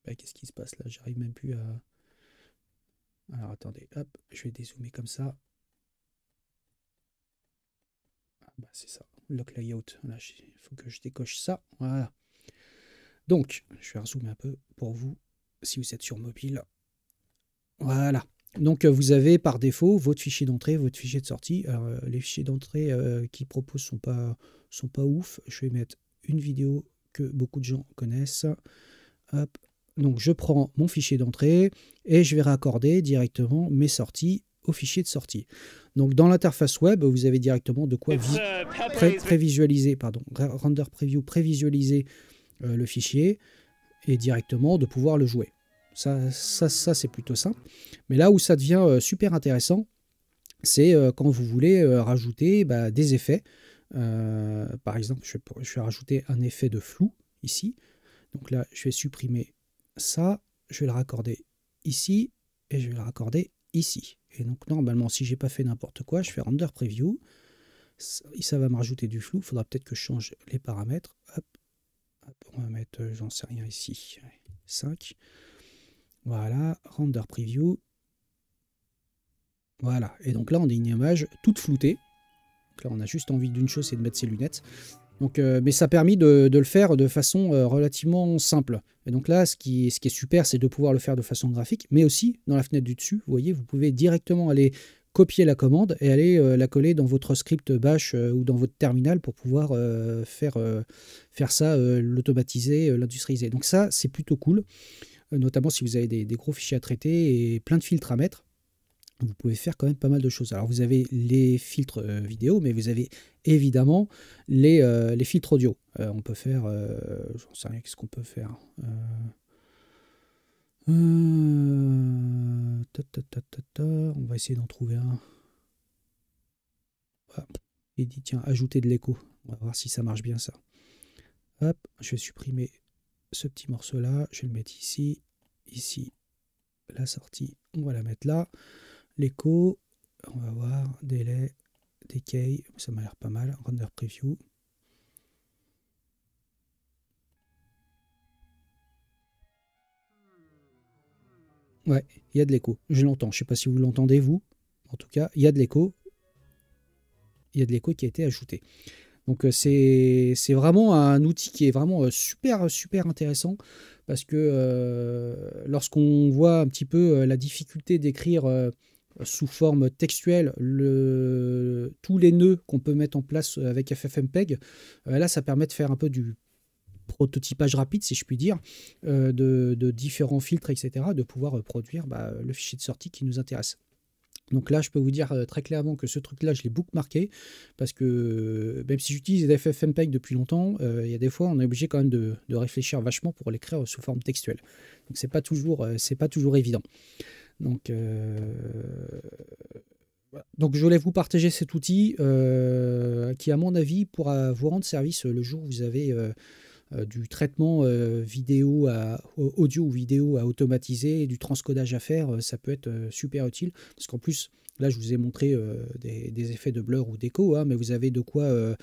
Bah, qu'est-ce qui se passe là? J'arrive même plus à... Alors, attendez. Hop, je vais dézoomer comme ça. Ah, bah, c'est ça. Lock layout. Là, il faut que je décoche ça. Voilà. Donc, je vais rezoomer un peu pour vous, si vous êtes sur mobile. Voilà. Donc vous avez par défaut votre fichier d'entrée, votre fichier de sortie. Alors, les fichiers d'entrée qu'ils proposent sont pas ouf. Je vais mettre une vidéo que beaucoup de gens connaissent. Hop. Donc je prends mon fichier d'entrée et je vais raccorder directement mes sorties au fichier de sortie. Donc dans l'interface web, vous avez directement de quoi prévisualiser, render preview, prévisualiser le fichier et directement de pouvoir le jouer. Ça c'est plutôt simple. Mais là où ça devient super intéressant, c'est quand vous voulez rajouter des effets. Par exemple, je vais rajouter un effet de flou ici. Donc là, je vais supprimer ça. Je vais le raccorder ici et je vais le raccorder ici. Et donc normalement, si j'ai pas fait n'importe quoi, je fais render preview. Ça va me rajouter du flou. Il faudra peut-être que je change les paramètres. Hop, hop, on va mettre, j'en sais rien ici, 5. Voilà, render preview. Voilà, et donc là on a une image toute floutée. Donc là on a juste envie d'une chose, c'est de mettre ses lunettes. Donc, mais ça a permis de le faire de façon relativement simple. Et donc là, ce qui est super, c'est de pouvoir le faire de façon graphique, mais aussi dans la fenêtre du dessus, vous voyez, vous pouvez directement aller copier la commande et aller la coller dans votre script bash ou dans votre terminal pour pouvoir faire ça, l'automatiser, l'industrialiser. Donc ça, c'est plutôt cool. Notamment si vous avez des gros fichiers à traiter et plein de filtres à mettre, vous pouvez faire quand même pas mal de choses. Alors vous avez les filtres vidéo, mais vous avez évidemment les filtres audio. On peut faire, j'en sais rien, qu'est-ce qu'on peut faire on va essayer d'en trouver un. Ah, il dit tiens, ajouter de l'écho. On va voir si ça marche bien ça. Hop, je vais supprimer ce petit morceau là, je vais le mettre ici, ici, la sortie, on va la mettre là, l'écho, on va voir, délai, decay, ça m'a l'air pas mal, render preview. Ouais, il y a de l'écho, je l'entends, je sais pas si vous l'entendez vous, en tout cas, il y a de l'écho. il y a de l'écho qui a été ajouté. Donc c'est vraiment un outil qui est vraiment super, super intéressant parce que lorsqu'on voit un petit peu la difficulté d'écrire sous forme textuelle tous les nœuds qu'on peut mettre en place avec FFmpeg, là ça permet de faire un peu du prototypage rapide, si je puis dire, de différents filtres, etc., de pouvoir produire le fichier de sortie qui nous intéresse. Donc là, je peux vous dire très clairement que ce truc-là, je l'ai bookmarké, parce que même si j'utilise FFmpeg depuis longtemps, il y a des fois, on est obligé quand même de réfléchir vachement pour l'écrire sous forme textuelle. Donc c'est pas toujours évident. Donc, voilà. Donc je voulais vous partager cet outil qui, à mon avis, pourra vous rendre service le jour où vous avez du traitement audio ou vidéo à automatiser et du transcodage à faire. Ça peut être super utile parce qu'en plus, là, je vous ai montré des effets de blur ou d'écho, hein, mais vous avez de quoi...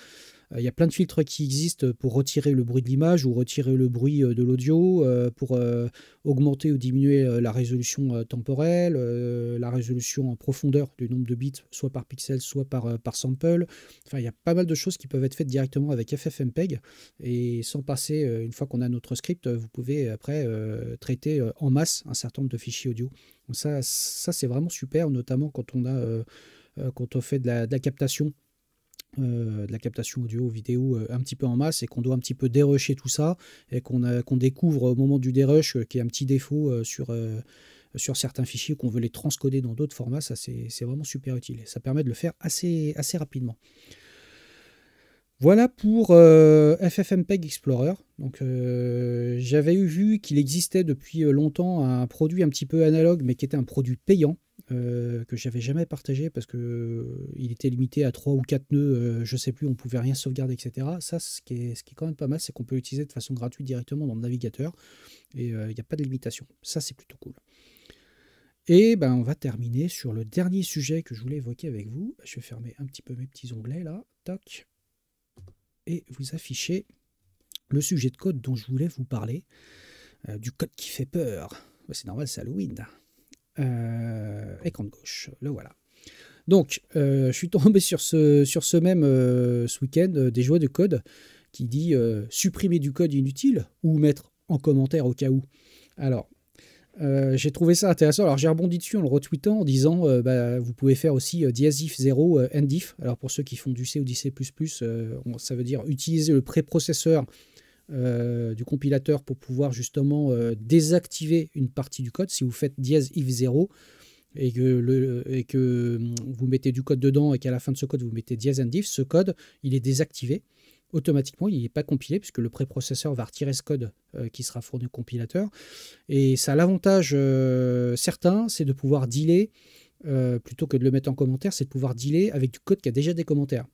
il y a plein de filtres qui existent pour retirer le bruit de l'image ou retirer le bruit de l'audio, pour augmenter ou diminuer la résolution temporelle, la résolution en profondeur du nombre de bits, soit par pixel, soit par sample. Enfin, il y a pas mal de choses qui peuvent être faites directement avec FFmpeg. Et sans passer, une fois qu'on a notre script, vous pouvez après traiter en masse un certain nombre de fichiers audio. Donc ça c'est vraiment super, notamment quand on fait de la captation. De la captation audio, vidéo un petit peu en masse et qu'on doit un petit peu dérusher tout ça et qu'on découvre au moment du dérush qu'il y a un petit défaut sur certains fichiers, qu'on veut les transcoder dans d'autres formats. Ça c'est vraiment super utile et ça permet de le faire assez rapidement. Voilà pour FFmpeg Explorer. Donc j'avais vu qu'il existait depuis longtemps un produit un petit peu analogue mais qui était un produit payant, que j'avais jamais partagé parce que il était limité à 3 ou 4 nœuds, je sais plus, on pouvait rien sauvegarder, etc. Ça, ce qui est quand même pas mal, c'est qu'on peut l'utiliser de façon gratuite directement dans le navigateur et il n'y a pas de limitation. Ça, c'est plutôt cool. Et ben, on va terminer sur le dernier sujet que je voulais évoquer avec vous. Je vais fermer un petit peu mes petits onglets là, toc, et vous afficher le sujet de code dont je voulais vous parler, du code qui fait peur. C'est normal, c'est Halloween. Écran de gauche, le voilà. Donc, je suis tombé sur ce même ce week-end des joies de code qui dit supprimer du code inutile ou mettre en commentaire au cas où. Alors, j'ai trouvé ça intéressant. Alors, j'ai rebondi dessus en le retweetant en disant vous pouvez faire aussi diasif 0 endif. Alors, pour ceux qui font du C ou du C++, ça veut dire utiliser le préprocesseur du compilateur pour pouvoir justement désactiver une partie du code. Si vous faites dièse if 0 et que vous mettez du code dedans et qu'à la fin de ce code vous mettez dièse endif, ce code il est désactivé automatiquement, il n'est pas compilé puisque le préprocesseur va retirer ce code qui sera fourni au compilateur. Et ça a l'avantage certain, c'est de pouvoir dealer, plutôt que de le mettre en commentaire, c'est de pouvoir dealer avec du code qui a déjà des commentaires.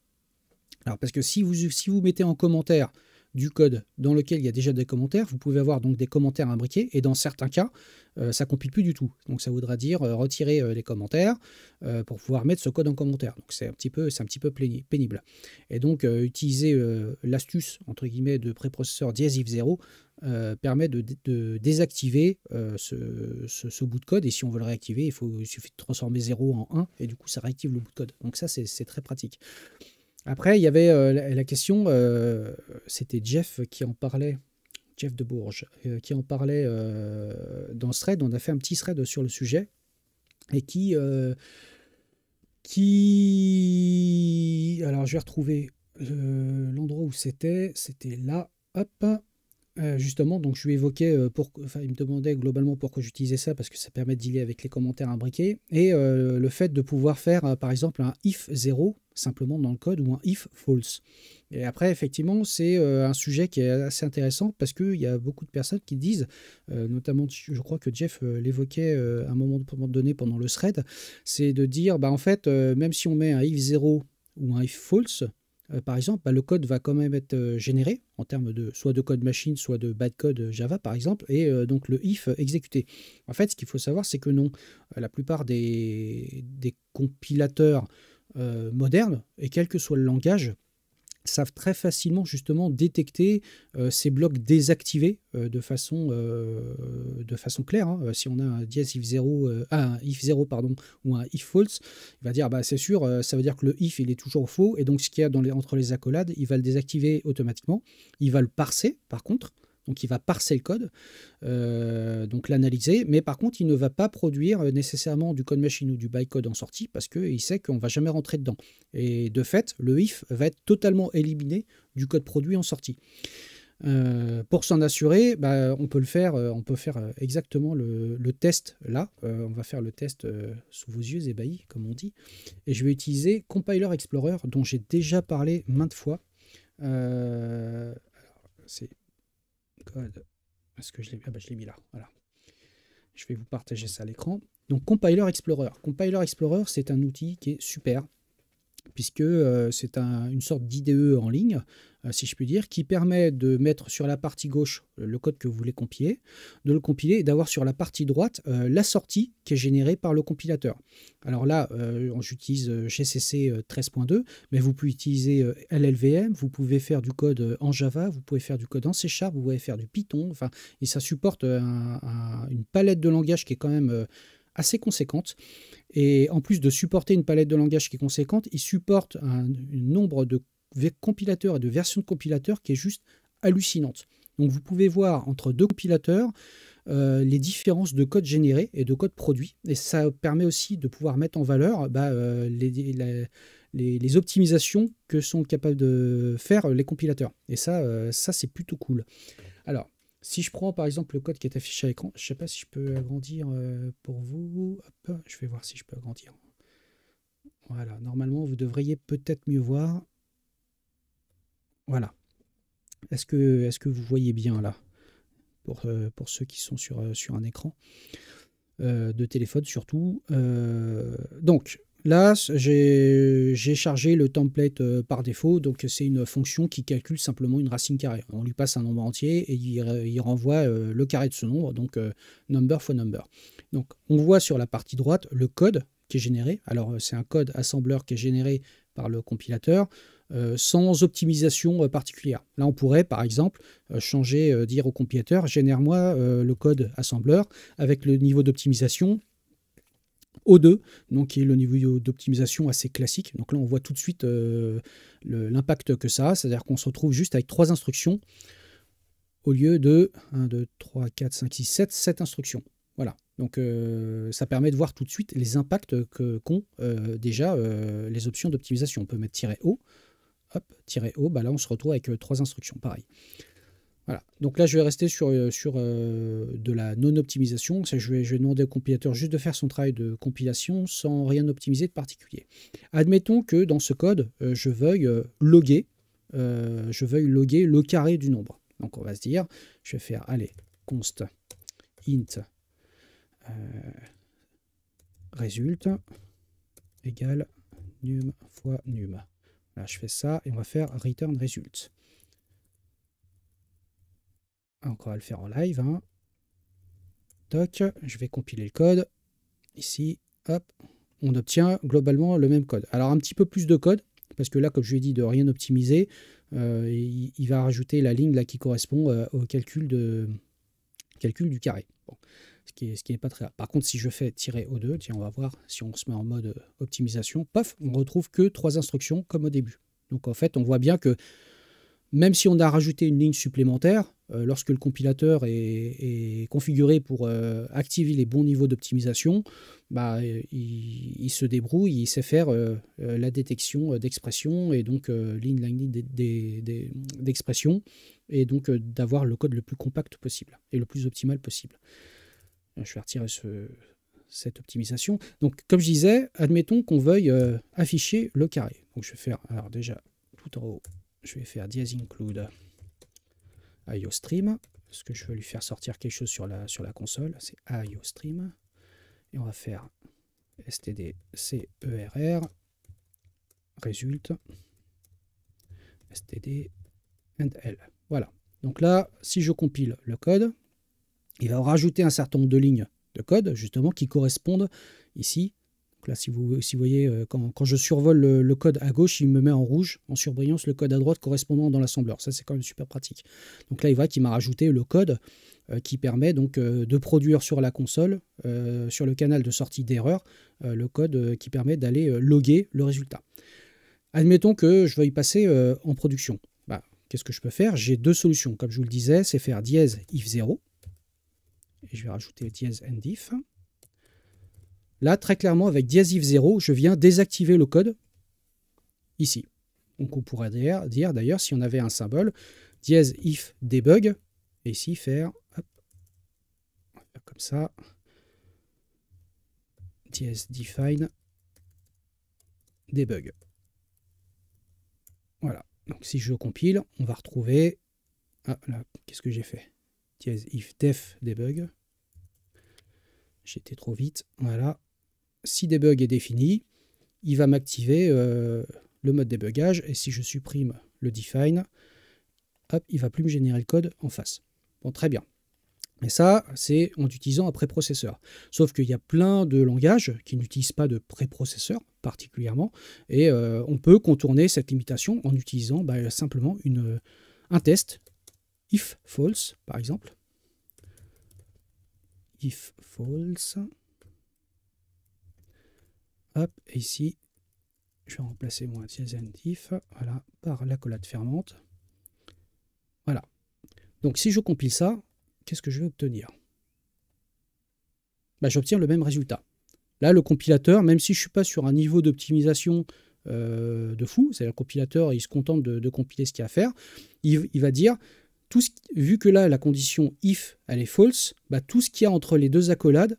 Alors parce que si vous mettez en commentaire du code dans lequel il y a déjà des commentaires, vous pouvez avoir donc des commentaires imbriqués et dans certains cas, ça ne compile plus du tout. Donc ça voudra dire retirer les commentaires pour pouvoir mettre ce code en commentaire. Donc c'est un petit peu pénible. Et donc utiliser l'astuce entre guillemets de préprocesseur dièse if 0 permet de désactiver ce bout de code, et si on veut le réactiver, il suffit de transformer 0 en 1 et du coup ça réactive le bout de code. Donc ça c'est très pratique. Après, il y avait la question, c'était Jeff qui en parlait, Jeff de Bourges, qui en parlait dans ce thread. On a fait un petit thread sur le sujet et qui alors, je vais retrouver l'endroit où c'était là, hop. Justement, donc je lui évoquais, il me demandait globalement pourquoi j'utilisais ça, parce que ça permet de dealer avec les commentaires imbriqués, et le fait de pouvoir faire par exemple un if 0 simplement dans le code ou un if false. Et après, effectivement, c'est un sujet qui est assez intéressant parce qu'il y a beaucoup de personnes qui disent, notamment je crois que Jeff l'évoquait à un moment donné pendant le thread, c'est de dire, en fait, même si on met un if 0 ou un if false, par exemple, le code va quand même être généré en termes de soit de code machine, soit de bytecode Java, par exemple, et donc le if exécuté. En fait, ce qu'il faut savoir, c'est que non, la plupart des compilateurs modernes, et quel que soit le langage, savent très facilement justement détecter ces blocs désactivés de façon claire. Hein. Si on a un dièse if 0, un if 0 pardon, ou un if false, il va dire bah, c'est sûr, ça veut dire que le if il est toujours faux, et donc ce qu'il y a entre les accolades, il va le désactiver automatiquement. Il va le parser par contre. Donc il va parser le code, donc l'analyser, mais par contre il ne va pas produire nécessairement du code machine ou du bytecode en sortie parce qu'il sait qu'on ne va jamais rentrer dedans. Et de fait, le if va être totalement éliminé du code produit en sortie. Pour s'en assurer, bah, on peut faire exactement le test là. On va faire le test sous vos yeux ébahis, comme on dit. Et je vais utiliser Compiler Explorer, dont j'ai déjà parlé maintes fois. C'est code. Est-ce que je l'ai je l'ai mis là. Voilà. Je vais vous partager ça à l'écran. Donc Compiler Explorer. Compiler Explorer, c'est un outil qui est super puisque c'est une sorte d'IDE en ligne, si je puis dire, qui permet de mettre sur la partie gauche le code que vous voulez compiler, de le compiler et d'avoir sur la partie droite la sortie qui est générée par le compilateur. Alors là, j'utilise GCC 13.2, mais vous pouvez utiliser LLVM, vous pouvez faire du code en Java, vous pouvez faire du code en C#, vous pouvez faire du Python, enfin, et ça supporte une palette de langage qui est quand même assez conséquente. Et en plus de supporter une palette de langage qui est conséquente, il supporte un nombre de compilateurs et de versions de compilateurs qui est juste hallucinante. Donc vous pouvez voir entre deux compilateurs les différences de code généré et de code produit. Et ça permet aussi de pouvoir mettre en valeur les optimisations que sont capables de faire les compilateurs. Et ça c'est plutôt cool. Alors, si je prends par exemple le code qui est affiché à l'écran, je ne sais pas si je peux agrandir pour vous. Hop, je vais voir si je peux agrandir. Voilà, normalement vous devriez peut-être mieux voir. Voilà. Est-ce que vous voyez bien là pour ceux qui sont sur un écran de téléphone surtout. Donc là, j'ai chargé le template par défaut, donc c'est une fonction qui calcule simplement une racine carrée. On lui passe un nombre entier et il renvoie le carré de ce nombre, donc number fois number. Donc on voit sur la partie droite le code qui est généré. Alors c'est un code assembleur qui est généré par le compilateur sans optimisation particulière. Là on pourrait par exemple dire au compilateur génère-moi le code assembleur avec le niveau d'optimisation O2, donc qui est le niveau d'optimisation assez classique. Donc là, on voit tout de suite l'impact que ça a, c'est-à-dire qu'on se retrouve juste avec 3 instructions au lieu de 1, 2, 3, 4, 5, 6, 7 instructions. Voilà, donc ça permet de voir tout de suite les impacts qu'ont déjà les options d'optimisation. On peut mettre -O, hop, -O, bah là on se retrouve avec 3 instructions, pareil. Voilà. Donc là, je vais rester sur de la non-optimisation. Je vais demander au compilateur juste de faire son travail de compilation sans rien optimiser de particulier. Admettons que dans ce code, je veuille loguer le carré du nombre. Donc on va se dire, je vais faire, allez, const int result égale num fois num. Là, je fais ça et on va faire return result. Donc on va le faire en live. Hein. Toc, je vais compiler le code. Ici, hop, on obtient globalement le même code. Alors un petit peu plus de code, parce que là, comme je lui ai dit de rien optimiser, il va rajouter la ligne là, qui correspond au calcul du carré. Bon, ce qui n'est pas très rare. Par contre, si je fais -O2, tiens, on va voir si on se met en mode optimisation, paf, on retrouve que 3 instructions comme au début. Donc en fait, on voit bien que même si on a rajouté une ligne supplémentaire, lorsque le compilateur est configuré pour activer les bons niveaux d'optimisation, bah, il se débrouille, il sait faire la détection d'expression et donc ligne d'expression et donc d'avoir le code le plus compact possible et le plus optimal possible. Je vais retirer cette optimisation. Donc comme je disais, admettons qu'on veuille afficher le carré. Donc je vais faire, alors déjà tout en haut, je vais faire -include IOStream, parce que je veux lui faire sortir quelque chose sur la console, c'est IOStream. Et on va faire stdcerr result std and l. Voilà. Donc là, si je compile le code, il va rajouter un certain nombre de lignes de code, justement, qui correspondent ici. Donc Donc là, si vous voyez, quand je survole le code à gauche, il me met en rouge, en surbrillance, le code à droite correspondant dans l'assembleur. Ça, c'est quand même super pratique. Donc là, il voit qu'il m'a rajouté le code qui permet donc de produire sur la console, sur le canal de sortie d'erreur, le code qui permet d'aller loguer le résultat. Admettons que je veuille passer en production. Bah, qu'est-ce que je peux faire? J'ai deux solutions. Comme je vous le disais, c'est faire dièse if 0. Et je vais rajouter dièse end if. Là, très clairement, avec dièse if 0, je viens désactiver le code ici. Donc on pourrait dire d'ailleurs, si on avait un symbole, dièse if debug, et ici faire, hop, on va faire comme ça, dièse define debug. Voilà. Donc si je compile, on va retrouver, ah là, qu'est-ce que j'ai fait? Dièse if def debug. J'étais trop vite, voilà. Si debug est défini, il va m'activer le mode débugage, et si je supprime le define, hop, il ne va plus me générer le code en face. Bon, très bien. Et ça, c'est en utilisant un préprocesseur. Sauf qu'il y a plein de langages qui n'utilisent pas de préprocesseur particulièrement, et on peut contourner cette limitation en utilisant simplement un test if false, par exemple. If false. Hop, et ici, je vais remplacer mon dièse end if, voilà, par l'accolade fermante. Voilà. Donc si je compile ça, qu'est-ce que je vais obtenir? J'obtiens le même résultat. Là, le compilateur, même si je ne suis pas sur un niveau d'optimisation de fou, c'est-à-dire le compilateur, il se contente de compiler ce qu'il y a à faire, il va dire, vu que là, la condition if, elle est false, tout ce qu'il y a entre les deux accolades,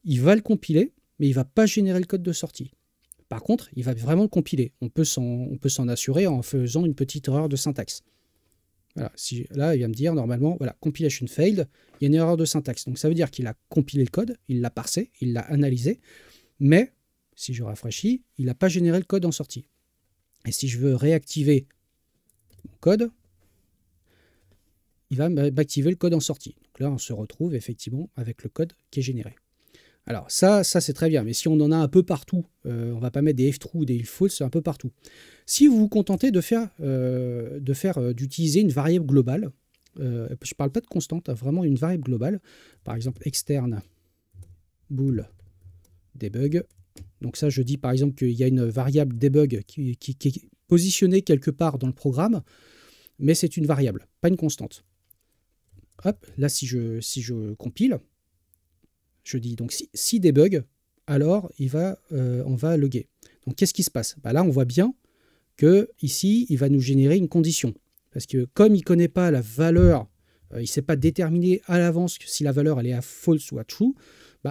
il va le compiler, mais il ne va pas générer le code de sortie. Par contre, il va vraiment le compiler. On peut s'en assurer en faisant une petite erreur de syntaxe. Voilà, là, il va me dire normalement, voilà, compilation failed, il y a une erreur de syntaxe. Donc ça veut dire qu'il a compilé le code, il l'a parsé, il l'a analysé, mais si je rafraîchis, il n'a pas généré le code en sortie. Et si je veux réactiver mon code, il va m'activer le code en sortie. Donc là, on se retrouve effectivement avec le code qui est généré. Alors ça c'est très bien, mais si on en a un peu partout, on ne va pas mettre des if-true ou des if-false un peu partout. Si vous vous contentez d'utiliser une variable globale, je ne parle pas de constante, vraiment une variable globale, par exemple externe bool debug. Donc ça, je dis par exemple qu'il y a une variable debug qui est positionnée quelque part dans le programme, mais c'est une variable, pas une constante. Hop, là si je compile, je dis donc si debug, alors on va loguer. Donc qu'est-ce qui se passe? Là, on voit bien que ici, il va nous générer une condition. Parce que comme il ne connaît pas la valeur, il ne sait pas déterminer à l'avance si la valeur elle est à false ou à true,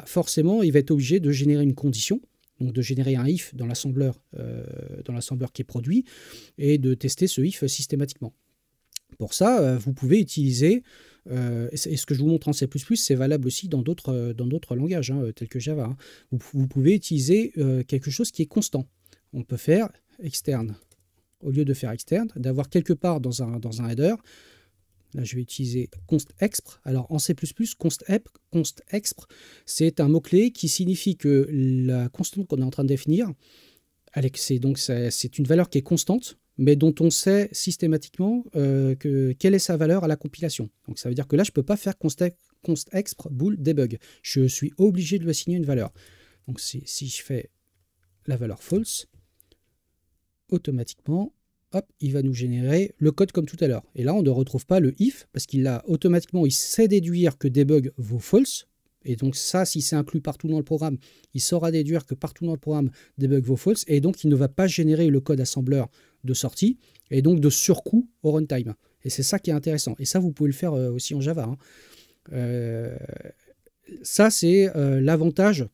forcément, il va être obligé de générer une condition, donc de générer un if dans l'assembleur qui est produit, et de tester ce if systématiquement. Pour ça, vous pouvez utiliser, et ce que je vous montre en C++, c'est valable aussi dans d'autres langages, tels que Java. Vous pouvez utiliser quelque chose qui est constant. On peut faire externe, au lieu de faire externe, d'avoir quelque part dans un header, là je vais utiliser const_expr. Alors en C++, const_expr, c'est un mot-clé qui signifie que la constante qu'on est en train de définir, c'est une valeur qui est constante, mais dont on sait systématiquement quelle est sa valeur à la compilation. Donc ça veut dire que là, je ne peux pas faire const_expr bool debug. Je suis obligé de lui assigner une valeur. Donc si je fais la valeur false, automatiquement, hop, il va nous générer le code comme tout à l'heure. Et là, on ne retrouve pas le if, parce qu'il il sait déduire que debug vaut false. Et donc ça, si c'est inclus partout dans le programme, il saura déduire que partout dans le programme, debug vaut false, et donc il ne va pas générer le code assembleur de sortie, et donc de surcoût au runtime. Et c'est ça qui est intéressant. Et ça, vous pouvez le faire aussi en Java. Ça, c'est l'avantage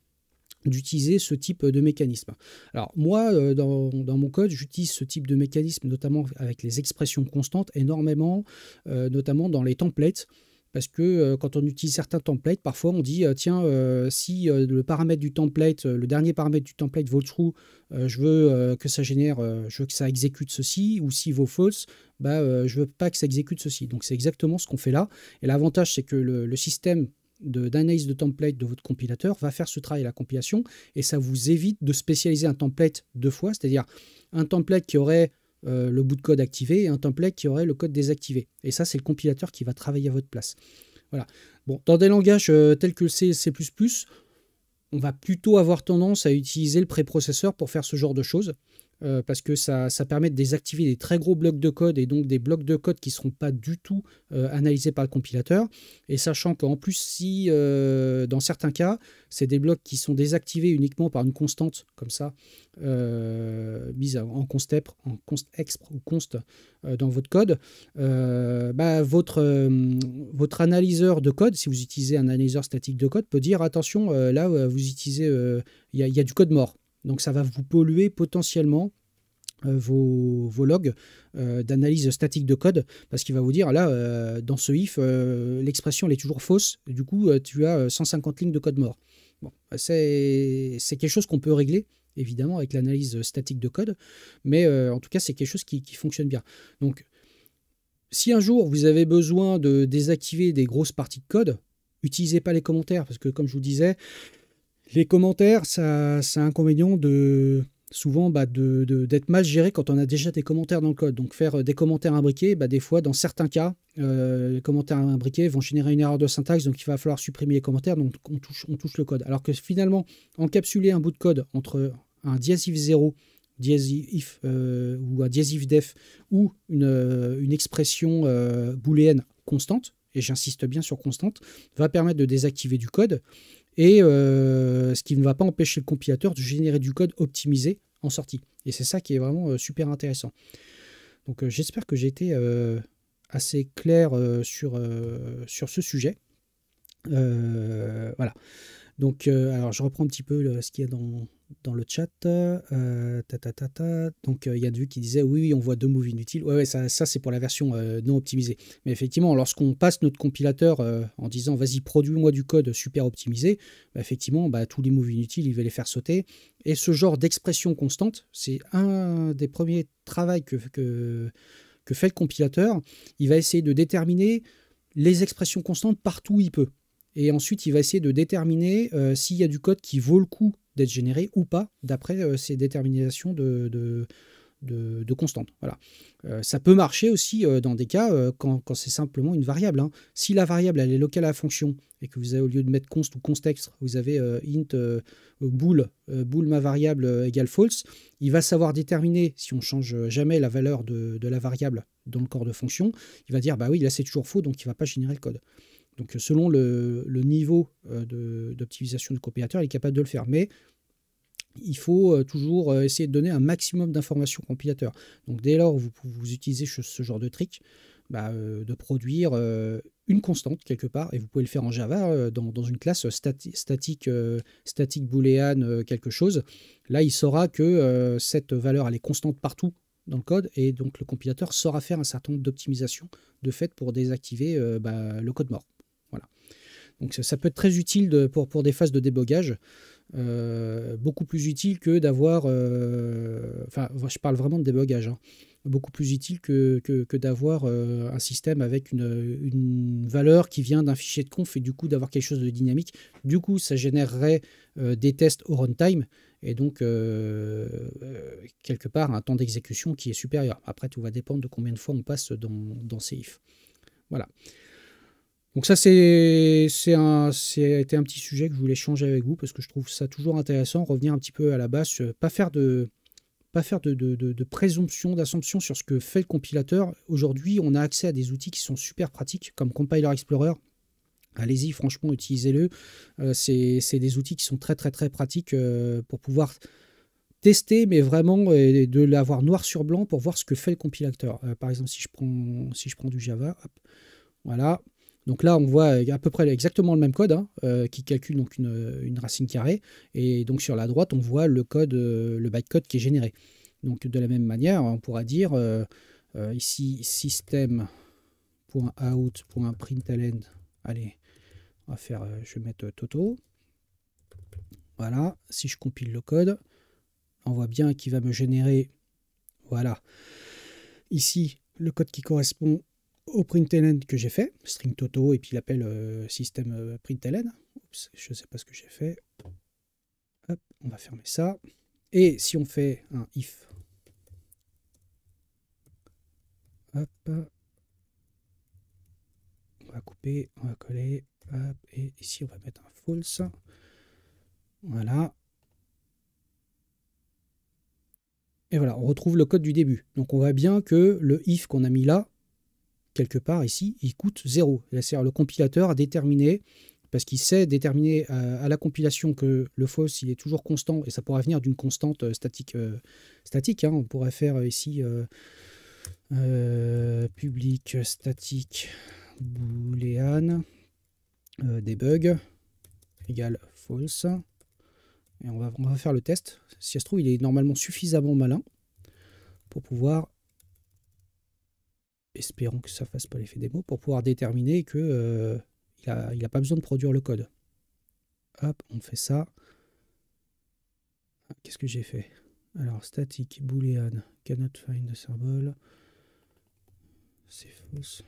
d'utiliser ce type de mécanisme. Alors moi, dans mon code, j'utilise ce type de mécanisme, notamment avec les expressions constantes, énormément, notamment dans les templates. Parce que quand on utilise certains templates, parfois on dit tiens, si le paramètre du template, le dernier paramètre du template vaut true, je veux que ça génère, je veux que ça exécute ceci, ou si vaut false, je veux pas que ça exécute ceci. Donc c'est exactement ce qu'on fait là. Et l'avantage, c'est que le système d'analyse de template de votre compilateur va faire ce travail à la compilation, et ça vous évite de spécialiser un template deux fois, c'est-à-dire un template qui aurait le bout de code activé et un template qui aurait le code désactivé. Et ça, c'est le compilateur qui va travailler à votre place. Voilà. Bon, dans des langages tels que C, C++, on va plutôt avoir tendance à utiliser le préprocesseur pour faire ce genre de choses. Parce que ça permet de désactiver des très gros blocs de code et donc des blocs de code qui ne seront pas du tout analysés par le compilateur. Et sachant qu'en plus, si dans certains cas, c'est des blocs qui sont désactivés uniquement par une constante, comme ça, mise en constexp ou const dans votre code, votre analyseur de code, si vous utilisez un analyseur statique de code, peut dire attention, là vous utilisez, il y a du code mort. Donc ça va vous polluer potentiellement vos logs d'analyse statique de code, parce qu'il va vous dire là, dans ce if, l'expression elle est toujours fausse, et du coup tu as 150 lignes de code mort. Bon, c'est quelque chose qu'on peut régler, évidemment, avec l'analyse statique de code, mais en tout cas c'est quelque chose qui fonctionne bien. Donc si un jour vous avez besoin de désactiver des grosses parties de code, n'utilisez pas les commentaires, parce que comme je vous disais, les commentaires, ça a inconvénient souvent d'être mal géré quand on a déjà des commentaires dans le code. Donc faire des commentaires imbriqués, des fois, dans certains cas, les commentaires imbriqués vont générer une erreur de syntaxe, donc il va falloir supprimer les commentaires, donc on touche le code. Alors que finalement, encapsuler un bout de code entre un dièse if 0, dièse if ou un dièse if def ou une expression booléenne constante, et j'insiste bien sur constante, va permettre de désactiver du code, et ce qui ne va pas empêcher le compilateur de générer du code optimisé en sortie. Et c'est ça qui est vraiment super intéressant. Donc j'espère que j'ai été assez clair sur ce sujet. Voilà. Donc, alors je reprends un petit peu ce qu'il y a dans le chat. Donc, il y a Vu qui disait oui, on voit 2 moves inutiles. Ouais, ça c'est pour la version non optimisée. Mais effectivement, lorsqu'on passe notre compilateur en disant vas-y, produis-moi du code super optimisé, effectivement, tous les moves inutiles, il va les faire sauter. Et ce genre d'expression constante, c'est un des premiers travaux que fait le compilateur. Il va essayer de déterminer les expressions constantes partout où il peut. Et ensuite, il va essayer de déterminer s'il y a du code qui vaut le coup d'être généré ou pas, d'après ces déterminations de constantes. Voilà. Ça peut marcher aussi dans des cas quand c'est simplement une variable. Hein. Si la variable elle est locale à la fonction et que vous avez, au lieu de mettre const ou constexte, vous avez int bool ma variable égale false, il va savoir déterminer, si on ne change jamais la valeur de la variable dans le corps de fonction, il va dire bah oui, là c'est toujours faux, donc il ne va pas générer le code. Donc selon le niveau d'optimisation du compilateur, il est capable de le faire. Mais il faut toujours essayer de donner un maximum d'informations au compilateur. Donc dès lors où vous utilisez ce genre de trick, de produire une constante quelque part, et vous pouvez le faire en Java dans une classe statique booléenne quelque chose. Là, il saura que cette valeur elle est constante partout dans le code, et donc le compilateur saura faire un certain nombre d'optimisations de fait pour désactiver le code mort. Voilà. Donc ça peut être très utile pour des phases de débogage, beaucoup plus utile que d'avoir... Enfin, je parle vraiment de débogage, hein, beaucoup plus utile que d'avoir un système avec une valeur qui vient d'un fichier de conf, et du coup d'avoir quelque chose de dynamique. Du coup, ça générerait des tests au runtime, et donc quelque part un temps d'exécution qui est supérieur. Après, tout va dépendre de combien de fois on passe dans ces ifs. Voilà. Donc ça, c'était un petit sujet que je voulais échanger avec vous, parce que je trouve ça toujours intéressant, revenir un petit peu à la base, pas faire de présomption, d'assumption sur ce que fait le compilateur. Aujourd'hui, on a accès à des outils qui sont super pratiques, comme Compiler Explorer. Allez-y, franchement, utilisez-le. C'est des outils qui sont très très très pratiques pour pouvoir tester, mais vraiment de l'avoir noir sur blanc pour voir ce que fait le compilateur. Par exemple, si je prends du Java, hop, voilà. Donc là, on voit à peu près exactement le même code, hein, qui calcule donc une racine carrée. Et donc sur la droite, on voit le code, le bytecode qui est généré. Donc de la même manière, on pourra dire ici system.out.println. Allez, on va faire, je vais mettre Toto. Voilà, si je compile le code, on voit bien qu'il va me générer, voilà, ici, le code qui correspond au println que j'ai fait, string toto, et puis l'appel système println. Oups, je ne sais pas ce que j'ai fait. Hop, on va fermer ça. Et si on fait un if, hop, on va couper, on va coller, hop, et ici on va mettre un false. Voilà. Et voilà, on retrouve le code du début. Donc on voit bien que le if qu'on a mis là, quelque part ici, il coûte 0. C'est-à-dire le compilateur a déterminé, parce qu'il sait déterminer à la compilation que le false il est toujours constant, et ça pourra venir d'une constante statique. Statique hein. On pourrait faire ici public statique boolean debug égale false. Et on va faire le test. Si ça se trouve, il est normalement suffisamment malin pour pouvoir, espérons que ça ne fasse pas l'effet démo, pour pouvoir déterminer que il n'a pas besoin de produire le code. Hop, on fait ça. Qu'est-ce que j'ai fait? Alors, static boolean cannot find the symbol. C'est false.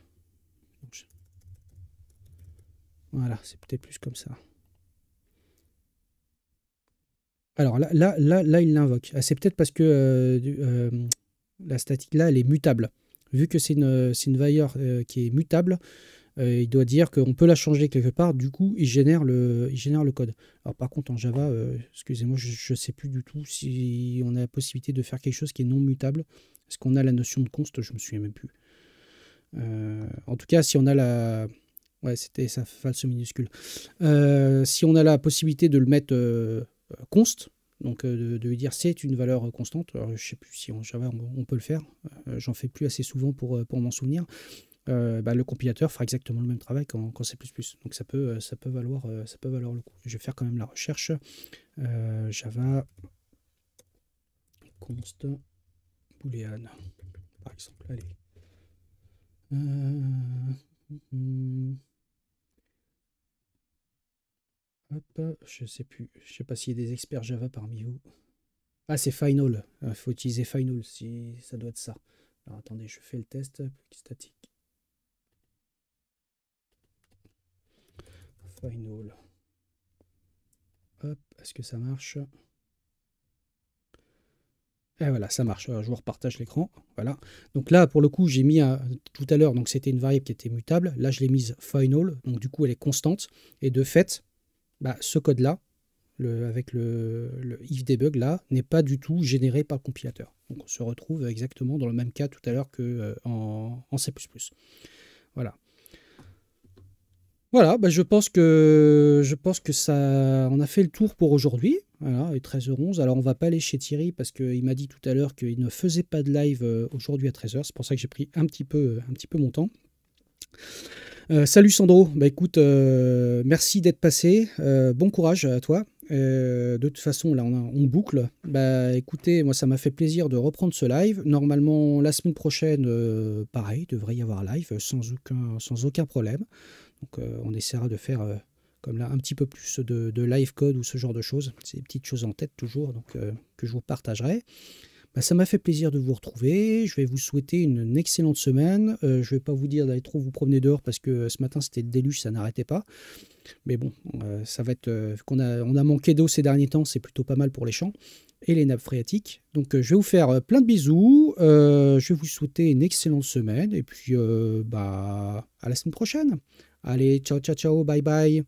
Voilà, c'est peut-être plus comme ça. Alors là il l'invoque. Ah, c'est peut-être parce que la statique là, elle est mutable. Vu que c'est une valeur qui est mutable, il doit dire qu'on peut la changer quelque part. Du coup, il génère le code. Alors par contre, en Java, excusez-moi, je ne sais plus du tout si on a la possibilité de faire quelque chose qui est non mutable. Est-ce qu'on a la notion de const? Je me souviens même plus. En tout cas, si on a la... Ouais, c'était ça, false minuscule. Si on a la possibilité de le mettre const, donc de lui dire c'est une valeur constante. Alors, je ne sais plus si en Java on peut le faire. J'en fais plus assez souvent pour m'en souvenir. Le compilateur fera exactement le même travail qu'en C++. Donc ça peut valoir le coup. Je vais faire quand même la recherche. Java const boolean par exemple. Allez. Hop, je sais plus. Je sais pas s'il y a des experts Java parmi vous. Ah, c'est final. Il faut utiliser final si ça doit être ça. Alors attendez, je fais le test. Statique. Final. Hop, est-ce que ça marche? Et voilà, ça marche. Alors, je vous repartage l'écran. Voilà. Donc là, pour le coup, j'ai mis tout à l'heure, donc c'était une variable qui était mutable. Là, je l'ai mise final. Donc du coup, elle est constante. Et de fait, ce code-là, avec le if debug là, n'est pas du tout généré par le compilateur. Donc on se retrouve exactement dans le même cas tout à l'heure qu'en C++. Voilà. Voilà, je pense que ça, on a fait le tour pour aujourd'hui. Voilà, et 13h11. Alors on va pas aller chez Thierry parce qu'il m'a dit tout à l'heure qu'il ne faisait pas de live aujourd'hui à 13h. C'est pour ça que j'ai pris un petit peu mon temps. Salut Sandro, écoute, merci d'être passé, bon courage à toi. De toute façon, là on boucle. Écoutez, moi ça m'a fait plaisir de reprendre ce live. Normalement, la semaine prochaine, pareil, il devrait y avoir live sans aucun problème. Donc on essaiera de faire comme là un petit peu plus de live code ou ce genre de choses. C'est des petites choses en tête toujours, donc que je vous partagerai. Ça m'a fait plaisir de vous retrouver. Je vais vous souhaiter une excellente semaine. Je ne vais pas vous dire d'aller trop vous promener dehors parce que ce matin c'était le déluge, ça n'arrêtait pas. Mais bon, ça va être on a manqué d'eau ces derniers temps, c'est plutôt pas mal pour les champs et les nappes phréatiques. Donc je vais vous faire plein de bisous. Je vais vous souhaiter une excellente semaine et puis à la semaine prochaine. Allez, ciao, ciao, ciao, bye bye.